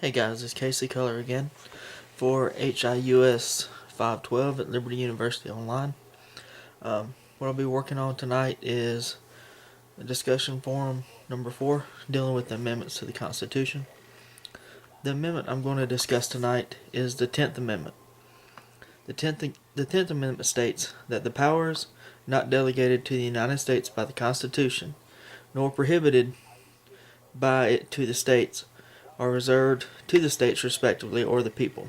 Hey guys, it's Casey Color again for HIUS 512 at Liberty University Online. What I'll be working on tonight is a discussion forum number 4 dealing with the amendments to the Constitution. The amendment I'm going to discuss tonight is the 10th Amendment. The 10th Amendment states that the powers not delegated to the United States by the Constitution, nor prohibited by it to the states, are reserved to the states respectively or the people.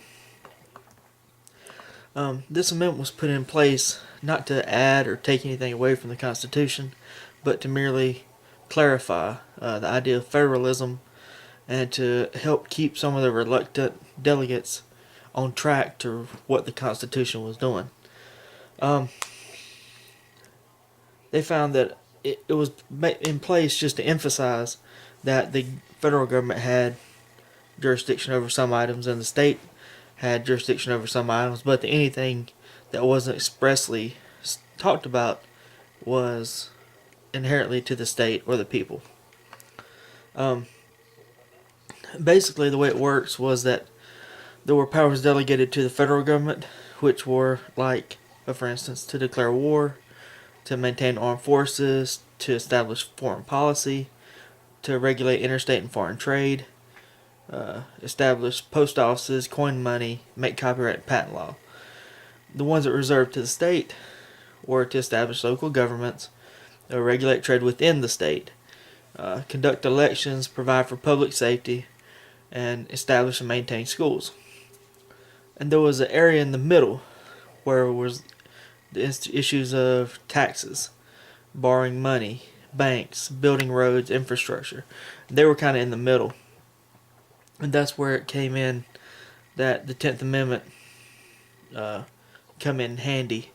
This amendment was put in place not to add or take anything away from the Constitution, but to merely clarify the idea of federalism and to help keep some of the reluctant delegates on track to what the Constitution was doing. They found that it was in place just to emphasize that the federal government had jurisdiction over some items and the state had jurisdiction over some items, but anything that wasn't expressly talked about was inherently to the state or the people. Basically, the way it works was that there were powers delegated to the federal government, which were like, for instance, to declare war, to maintain armed forces, to establish foreign policy, to regulate interstate and foreign trade, establish post offices, coin money, make copyright and patent law. The ones that were reserved to the state were to establish local governments, regulate trade within the state, conduct elections, provide for public safety, and establish and maintain schools. And there was an area in the middle where was the issues of taxes, borrowing money, banks, building roads, infrastructure. They were kind of in the middle. And that's where it came in that the 10th Amendment come in handy,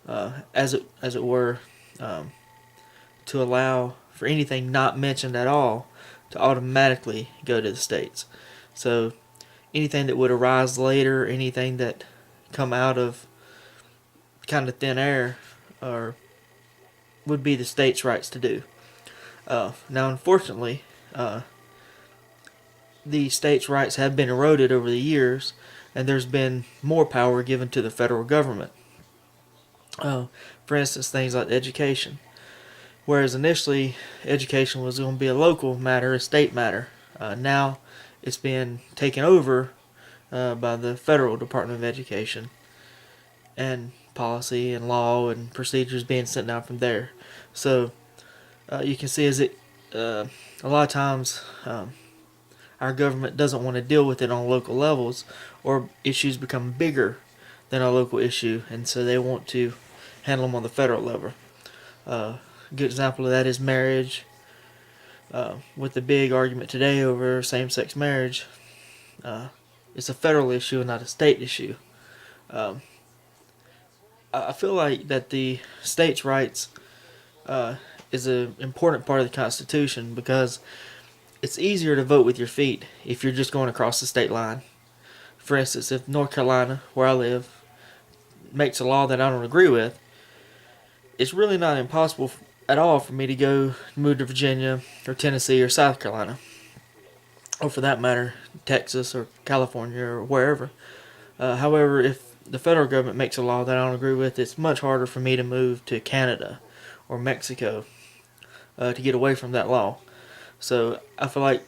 as it were, to allow for anything not mentioned at all to automatically go to the states. So anything that would arise later, anything that come out of kind of thin air, would be the states' rights to do. Now, unfortunately, the states' rights have been eroded over the years, and there's been more power given to the federal government. For instance, things like education. Whereas initially, education was going to be a local matter, a state matter. Now, it's been taken over by the federal Department of Education, and policy and law and procedures being sent down from there. So, you can see a lot of times our government doesn't want to deal with it on local levels, or issues become bigger than a local issue, and so they want to handle them on the federal level. A good example of that is marriage, with the big argument today over same-sex marriage. It's a federal issue and not a state issue. I feel like that the states' rights is an important part of the Constitution because it's easier to vote with your feet if you're just going across the state line. For instance, if North Carolina, where I live, makes a law that I don't agree with, it's really not impossible at all for me to go move to Virginia or Tennessee or South Carolina, or for that matter, Texas or California or wherever. However, if the federal government makes a law that I don't agree with, it's much harder for me to move to Canada or Mexico to get away from that law. So I feel like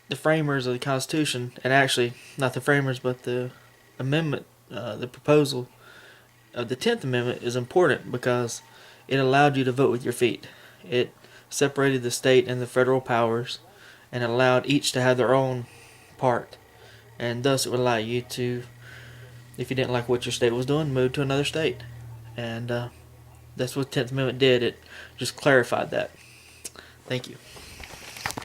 the framers of the Constitution, and actually not the framers but the amendment, the proposal of the 10th Amendment is important because it allowed you to vote with your feet. It separated the state and the federal powers and allowed each to have their own part, and thus it would allow you to, if you didn't like what your state was doing, move to another state. And that's what the 10th Amendment did. It just clarified that. Thank you.